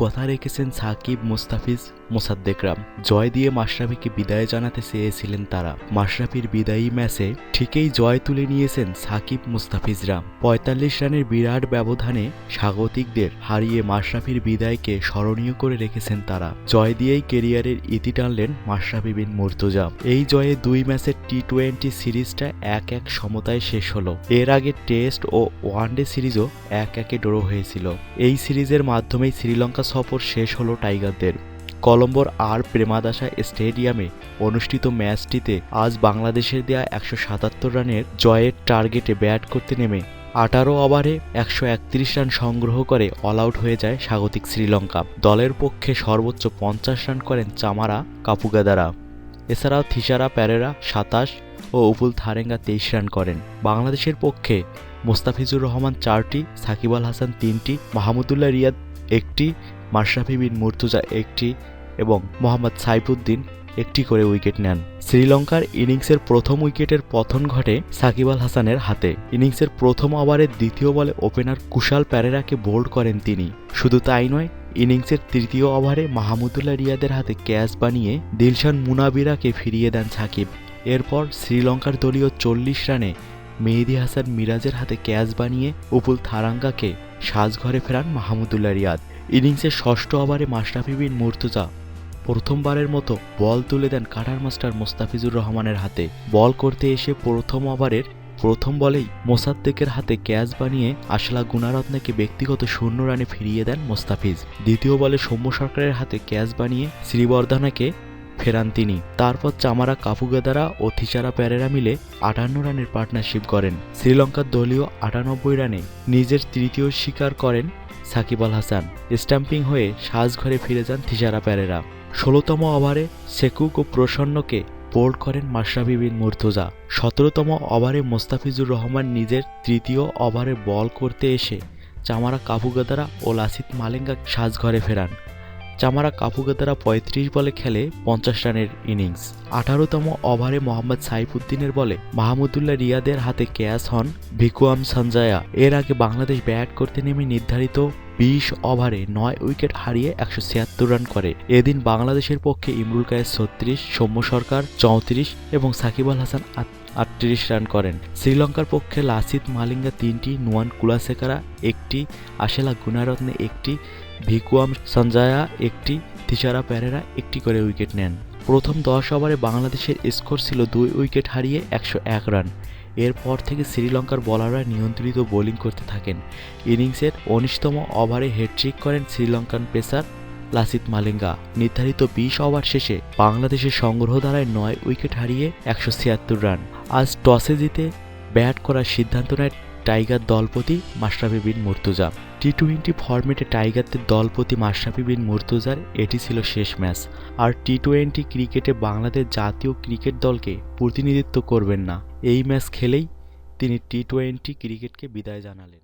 কথা রেখেছেন সাকিব, মুস্তাফিজ, মোসাদ্দেকরা। জয় দিয়ে মাশরাফিকে বিদায় জানাতে চেয়েছিলেন তারা। মাশরাফির বিদায়ী ম্যাচে ঠিকই জয় তুলে নিয়েছেন সাকিব, মুস্তাফিজরা। ৪৫ রানের বিরাট ব্যবধানে স্বাগতিকদের হারিয়ে মাশরাফির বিদায়কে স্মরণীয় করে রেখেছেন তারা। জয় দিয়েই ক্যারিয়ারের ইতি টানলেন মাশরাফি বিন মুর্তজা। এই জয়ে ২ ম্যাচের টি-২০ সিরিজটা ১-১ সমতায় শেষ হলো। এর আগে টেস্ট ও ওয়ানডে সিরিজও ১-১ ড্র হয়েছিল। এই সিরিজের মাধ্যমেই শ্রীলঙ্কা সফর শেষ হলো টাইগারদের। কলম্বোর আর প্রেমাদাসা স্টেডিয়ামে অনুষ্ঠিত ম্যাচটিতে আজ বাংলাদেশের দেয়া ১৭৭ রানের জয়ের টার্গেটে ব্যাট করতে নেমে ১৮ ওভারে ১৩১ রান সংগ্রহ করে অল আউট হয়ে যায় স্বাগতিক শ্রীলঙ্কা। দলের পক্ষে সর্বোচ্চ ৫০ রান করেন চামারা কাপুগাদারা। এছাড়াও থিসারা পেরেরা ২৭ ও উপুল থারেঙ্গা ২৩ রান করেন। বাংলাদেশের পক্ষে মোস্তাফিজুর রহমান ৪টি, সাকিব আল হাসান ৩টি, মাহমুদুল্লাহ রিয়াদ ১টি, মাশরাফি বিন মুর্তজা ১টি এবং মোহাম্মদ সাইফুদ্দিন ১টি করে উইকেট নেন। শ্রীলঙ্কার ইনিংসের প্রথম উইকেটের পতন ঘটে সাকিব আল হাসানের হাতে। ইনিংসের প্রথম ওভারের দ্বিতীয় বলে ওপেনার কুশাল পেরেরাকে বোল্ড করেন তিনি। শুধু তাই নয়, ইনিংসের তৃতীয় ওভারে মাহমুদুল্লাহ রিয়াদের হাতে ক্যাচ বানিয়ে দিলশান মুনাবিরাকে ফিরিয়ে দেন সাকিব। এরপর শ্রীলঙ্কার দলীয় ৪০ রানে মেহেদী হাসান মিরাজের হাতে ক্যাচ বানিয়ে উপুল থারাঙ্গাকে সাজঘরে ফেরান মাহমুদুল্লাহ রিয়াদ। ইনিংসের ষষ্ঠ ওভারে মাশরাফি বিন মুর্তজা প্রথমবারের মতো বল তুলে দেন কাটার মাস্টার মোস্তাফিজুর রহমানের হাতে। বল করতে এসে প্রথম ওভারের প্রথম বলেই মোসাদ্দেকের হাতে ক্যাচ বানিয়ে আশলা গুণারত্নেকে ব্যক্তিগত ০ রানে ফিরিয়ে দেন মোস্তাফিজ। দ্বিতীয় বলে সৌম্য সরকারের হাতে ক্যাচ বানিয়ে শ্রীবর্ধনাকে ফেরান তিনি। তারপর চামারা কাপুগাদারা ও থিসারা পেরেরা মিলে ৫৮ রানের পার্টনারশিপ করেন। শ্রীলঙ্কার দলীয় ৯৮ রানে নিজের তৃতীয় শিকার করেন সাকিব আল হাসান। স্টাম্পিং হয়ে সাজঘরে ফিরে যান থিসারা পেরেরা। ১৬তম ওভারে সেকুক ও প্রসন্নকে বোল্ড করেন মাশরাফি বিন মুর্তজা। ১৭তম ওভারে মোস্তাফিজুর রহমান নিজের তৃতীয় ওভারে বল করতে এসে চামারা কাপুগাদারা ও লাসিথ মালিঙ্গা সাজঘরে ফেরান। চামারা কাপুগাদারা ৩৫ বলে খেলে ৫০ রানের ইনিংস। ১৮তম ওভারে মোহাম্মদ সাইফুদ্দিনের বলে মাহমুদুল্লাহ রিয়াদের হাতে ক্যাচ হন ভিকুয়াম সঞ্জয়া। এর আগে বাংলাদেশ ব্যাট করতে নেমে নির্ধারিত ২০ ওভারে ৯ উইকেট হারিয়ে ১৭৬ রান করে। এদিন বাংলাদেশের পক্ষে ইমরুল কায়েস ৩৬, সৌম্য সরকার ৩৪ এবং সাকিব আল হাসান ৩৮ রান করেন। শ্রীলঙ্কার পক্ষে লাসিথ মালিঙ্গা ৩টি, নুয়ান কুলাসেকারা ১টি, আশেলা গুণারত্নে ১টি, ভিকুয়াম সঞ্জয়া ১টি, থিসারা পেরেরা ১টি করে উইকেট নেন। প্রথম ১০ ওভারে বাংলাদেশের স্কোর ছিল ২ উইকেট হারিয়ে ১০১ রান। এরপর থেকে শ্রীলঙ্কার বোলাররা নিয়ন্ত্রিত বোলিং করতে থাকেন। ইনিংসের ১৯তম ওভারে হ্যাটট্রিক করেন শ্রীলঙ্কান পেসার লাসিথ মালিঙ্গা। নির্ধারিত ২০ ওভার শেষে বাংলাদেশের সংগ্রহ ধারায় ৯ উইকেট হারিয়ে ১৭৬ রান। আজ টসে জিতে ব্যাট করার সিদ্ধান্ত নেয় টাইগার দলপতি মাশরাফি বিন মুর্তজা। টি-২০ ফরম্যাটে টাইগারদের দলপতি মাশরাফি বিন মুর্তজার এটি ছিল শেষ ম্যাচ। আর টি-২০ ক্রিকেটে বাংলাদেশ জাতীয় ক্রিকেট দলকে প্রতিনিধিত্ব করবেন না। এই ম্যাচ খেলেই তিনি টি-২০ ক্রিকেটকে বিদায় জানালেন।